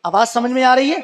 आवाज समझ में आ रही है?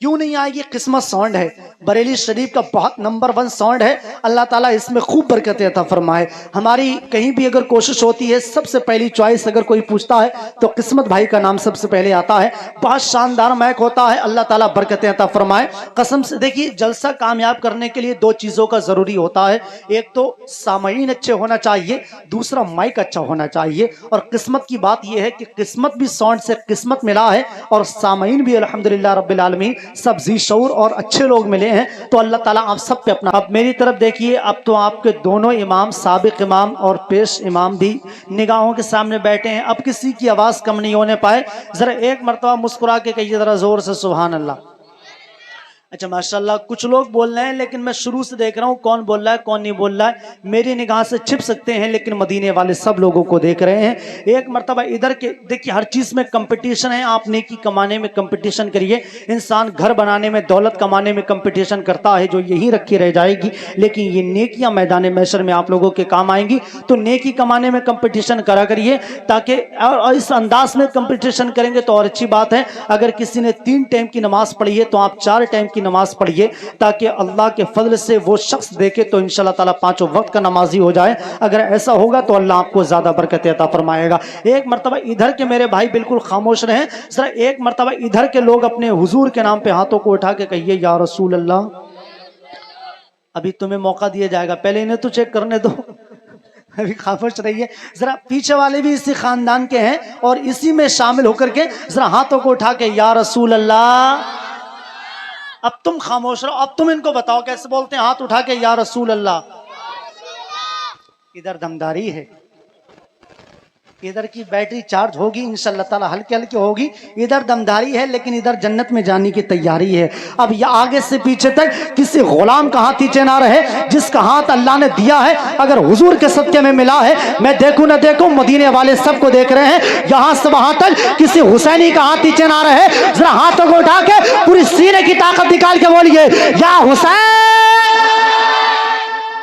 क्यों नहीं आएगी? किस्मत साउंड है, बरेली शरीफ का बहुत नंबर 1 साउंड है। अल्लाह ताला इसमें खूब बरकत अता फरमाए। हमारी कहीं भी अगर कोशिश होती है, सबसे पहली चॉइस अगर कोई पूछता है तो किस्मत भाई का नाम सबसे पहले आता है। बहुत शानदार माइक होता है, अल्लाह ताला बरकत अता फरमाए। कसम से देखिए, जलसा कामयाब करने के लिए 2 चीज़ों का ज़रूरी होता है। एक तो सामईन अच्छे होना चाहिए, दूसरा माइक अच्छा होना चाहिए। और किस्मत की बात यह है कि किस्मत भी साउंड से किस्मत मिला है और सामईन भी अल्हम्दुलिल्लाह रब्बिल आलमीन सब जी शऊर और अच्छे लोग मिले हैं। तो अल्लाह ताला आप सब पे अपना। अब मेरी तरफ देखिए, अब तो आपके दोनों इमाम, साबिक इमाम और पेश इमाम भी निगाहों के सामने बैठे हैं। अब किसी की आवाज़ कम नहीं होने पाए। ज़रा एक मरतबा मुस्कुरा के कहिए ज़रा ज़ोर से सुभान अल्लाह। अच्छा माशाल्लाह, कुछ लोग बोल रहे हैं, लेकिन मैं शुरू से देख रहा हूँ कौन बोल रहा है कौन नहीं बोल रहा है। मेरी निगाह से छिप सकते हैं, लेकिन मदीने वाले सब लोगों को देख रहे हैं। एक मर्तबा इधर के देखिए, हर चीज़ में कंपटीशन है। आप नेकी कमाने में कंपटीशन करिए। इंसान घर बनाने में, दौलत कमाने में कंपटीशन करता है, जो यही रखी रह जाएगी। लेकिन ये नेकियां मैदान मैशर में आप लोगों के काम आएंगी। तो नेकी कमाने में कंपटीशन करा करिए, ताकि और इस अंदाज में कंपटीशन करेंगे तो और अच्छी बात है। अगर किसी ने 3 टाइम की नमाज पढ़ी है तो आप 4 टाइम की नमाज पढ़िए, ताकि अल्लाह के फजल से वो शख्स देखे तो इंशाल्लाह ताला 5 वक्त का नमाजी हो जाए। अगर ऐसा होगा तो अल्लाह आपको ज्यादा बरकत अता फरमाएगा। एक मरतबा इधर के मेरे भाई बिल्कुल खामोश रहें। जरा एक मरतबा इधर के लोग अपने हुजूर के नाम पे हाथों को उठा के कहिए या रसूल अल्लाह। अभी तुम्हें मौका दिया जाएगा, पहले इन्हें तो चेक करने दो। अभी खामोश रहिए। जरा पीछे वाले भी इसी खानदान के हैं और इसी में शामिल होकर के जरा हाथों को उठा के या रसूल अल्लाह। अब तुम खामोश रहो, अब तुम इनको बताओ कैसे बोलते हैं हाथ उठा के या रसूल अल्लाह। इधर दमदारी है, इधर की बैटरी चार्ज होगी इंशाल्लाह ताला, हल्की हल्की होगी। इधर दमदारी है, लेकिन इधर जन्नत में जाने की तैयारी है। अब ये आगे से पीछे तक किसी गुलाम का हाथ नीचे ना रहे, जिसका हाथ अल्लाह ने दिया है अगर हुजूर के सदके में मिला है। मैं देखूं ना देखूं, मदीने वाले सबको देख रहे हैं। यहाँ से वहां तक किसी हुसैनी का हाथ नीचे ना रहे। जरा हाथों को उठा के पूरी सीने की ताकत निकाल के बोलिए या हुसैन।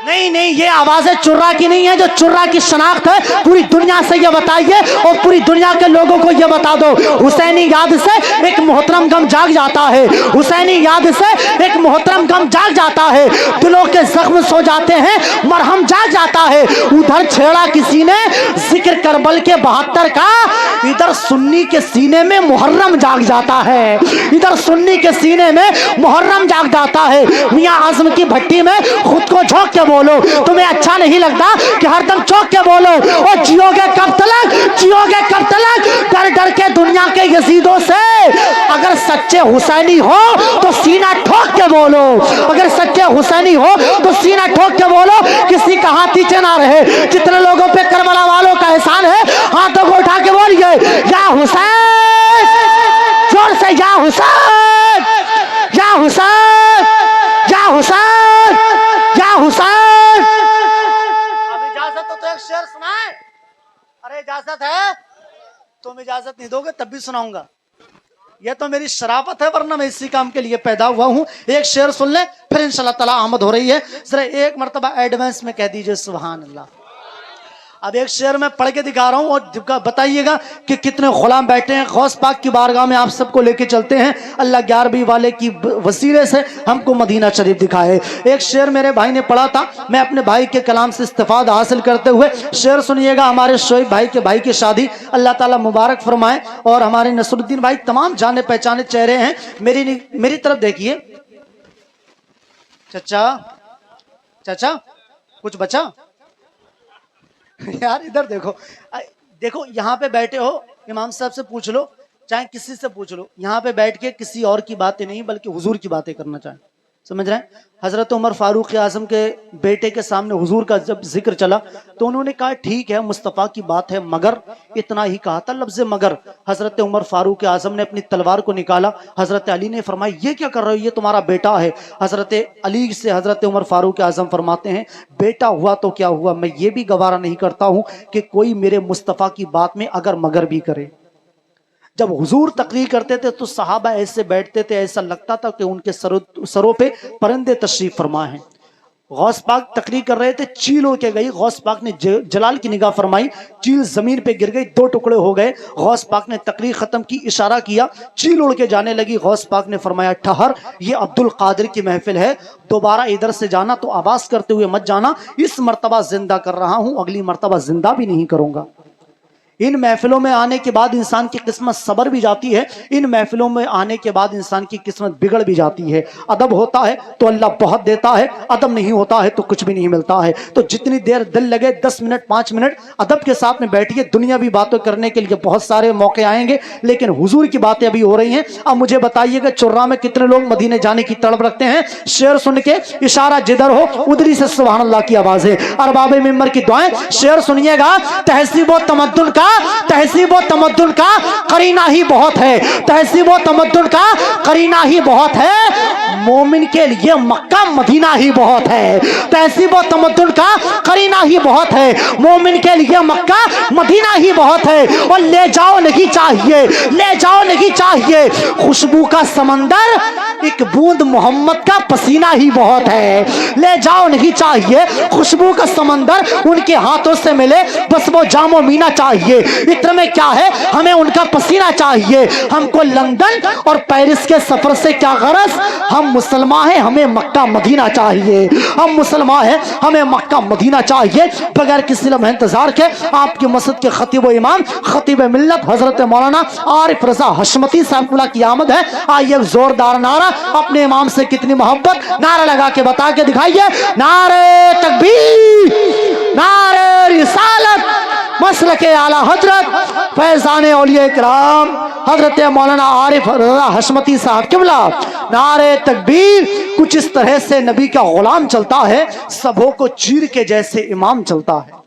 नहीं नहीं, ये आवाजें चुर्रा की नहीं है। जो चुर्रा की शनाख्त है पूरी दुनिया से ये बताइए और पूरी दुनिया के लोगों को ये बता दो, हुसैनी याद से एक मोहतरम गम जाग जाता है। हुसैनी याद से एक मोहतरम गम जाग जाता है। दिलों के जख्म सो जाते हैं, मरहम जाग जाता है। उधर छेड़ा किसी ने जिक्र करबल के 72 का, इधर सुन्नी के सीने में मुहर्रम जाग जाता है। इधर सुन्नी के सीने में मुहर्रम जाग जाता है। मियां आजम की भट्टी में खुद को झोंक के बोलो। तुम्हें अच्छा नहीं लगता कि हरदम चौंक के बोलो और जियोगे कब तक, जियोगे कब तक डर डर के दुनिया के यजीदों से। अगर सच्चे हुसैनी हो तो सीना ठोक के बोलो, अगर सच्चे हुसैनी हो तो सीना ठोक के बोलो। किसी का हाथ नीचे ना रहे। जितने लोगों पे करबला वालों का एहसान है, हाथों को उठा के बोलिए या हुसैन। जोर से या हुसैन, या हुसैन, या हुसैन, या हुसैन। तो एक शेर सुनाए। अरे इजाजत है? तुम इजाजत नहीं दोगे तब भी सुनाऊंगा। यह तो मेरी शराफत है, वरना मैं इसी काम के लिए पैदा हुआ हूं। एक शेर सुन ले, फिर इंशाल्लाह ताला आमद हो रही है। जरा एक मर्तबा एडवांस में कह दीजिए सुभान अल्लाह। अब एक शेर में पढ़ के दिखा रहा हूं और बताइएगा कि कितने गुलाम बैठे हैं। गौस पाक की बारगाह में आप सबको लेके चलते हैं। अल्लाह 11वीं वाले की वसीले से हमको मदीना शरीफ दिखाए। एक शेर मेरे भाई ने पढ़ा था, मैं अपने भाई के कलाम से इस्तिफादा हासिल करते हुए शेर सुनिएगा। हमारे शोएब भाई के भाई की शादी अल्लाह ताला मुबारक फरमाए। और हमारे नसरुद्दीन भाई तमाम जाने पहचाने चेहरे हैं। मेरी तरफ देखिए। चाचा, चाचा कुछ बचा? यार इधर देखो, देखो यहाँ पे बैठे हो, इमाम साहब से पूछ लो, चाहे किसी से पूछ लो, यहाँ पे बैठ के किसी और की बातें नहीं बल्कि हुजूर की बातें करना चाहें। समझ रहे हैं? हजरत उमर फारूक आजम के बेटे के सामने हुजूर का जब जिक्र चला तो उन्होंने कहा ठीक है मुस्तफ़ा की बात है, मगर इतना ही कहा था, लफ्ज़ मगर। हजरत उमर फारूक आजम ने अपनी तलवार को निकाला। हजरत अली ने फरमाया ये क्या कर रहे हो, ये तुम्हारा बेटा है। हजरत अली से हजरत उमर फारूक आजम फरमाते हैं बेटा हुआ तो क्या हुआ, मैं ये भी गवारा नहीं करता हूँ कि कोई मेरे मुस्तफ़ा की बात में अगर मगर भी करे। जब हुजूर तकरीर करते थे तो सहाबा ऐसे बैठते थे, ऐसा लगता था कि उनके सरों पे परिंदे तशरीफ फरमा हैं। غوث پاک تقریر کر رہے تھے، چیل اڑ کے گئی، غوث پاک نے جلال کی نگاہ فرمائی، چیل زمین پہ گر گئی، 2 ٹکڑے ہو گئے۔ غوث پاک نے تقریر ختم کی، اشارہ کیا، چیل اڑ کے جانے لگی۔ غوث پاک نے فرمایا ٹھہر، یہ عبد القادر کی محفل ہے، دوبارہ ادھر سے جانا تو آواز کرتے ہوئے مت جانا، اس مرتبہ زندہ کر رہا ہوں، اگلی مرتبہ زندہ بھی نہیں کروں گا۔ ان محفلوں میں آنے کے بعد انسان کی قسمت صبر بھی جاتی ہے، ان محفلوں میں آنے کے بعد انسان کی قسمت بگڑ بھی جاتی ہے۔ ادب ہوتا ہے تو اللہ بہت دیتا ہے، ادب نہیں ہوتا ہے تو کچھ بھی نہیں ملتا ہے۔ تو جتنی دیر دل لگے، 10 منٹ 5 منٹ ادب کے ساتھ میں بیٹھیے، دنیاوی باتیں کرنے کے لیے بہت سارے موقع آئیں گے، لیکن حضور کی باتیں ابھی ہو رہی ہیں۔ اب مجھے بتائیے کہ چرا میں کتنے لوگ مدینے جانے کی تڑپ رکھتے ہیں؟ شعر سن کے اشارہ جدھر ہو ادھری سے سبحان اللہ کی آواز ہے۔ ارباب ممبر کی دعائیں، شعر سنیے گا، تہذیب و تمدن کا، تہذیب و تمدن کا قرینہ ہی بہت ہے، تہذیب و تمدن کا قرینہ ہی بہت ہے، مومن کے لیے مکہ مدینہ ہی بہت ہے۔ تہذیب و تمدن کا قرینہ ہی بہت ہے، مومن کے لیے مکہ مدینہ ہی بہت ہے۔ اور لے جاؤ نہیں چاہیے، لے جاؤ نہیں چاہیے خوشبو کا سمندر، ایک بوند محمد کا پسینہ ہی بہت ہے۔ لے جاؤ نہیں چاہیے خوشبو کا سمندر، ان کے ہاتھوں سے ملے بس وہ جام و مینا چاہیے۔ عطر میں کیا ہے، ہمیں ان کا پسینہ چاہیے۔ ہم کو لندن اور پیرس کے سفر سے کیا غرض، ہم مسلمان ہیں، ہمیں مکہ مدینہ چاہیے۔ ہم مسلمان ہیں، ہمیں مکہ مدینہ چاہیے۔ بغیر کسی لمحے انتظار کے آپ کی مسجد کے خطیب و امام، خطیب ملت حضرت مولانا عارف رضا حشمتی صاحب اللہ کی آمد ہے۔ آئیے ایک زوردار نعرہ، اپنے امام سے کتنی محبت، نعرہ لگا کے بتا کے دکھائیے، نعرہ تکبیر، نعرہ رسالت، مسلک اعلی حضرت فیضان اولیاء کرام حضرت مولانا عارف رضا حشمتی صاحب قبلہ، نعرہ تکبیر۔ کچھ اس طرح سے نبی کا غلام چلتا ہے، سبوں کو چیر کے جیسے امام چلتا ہے۔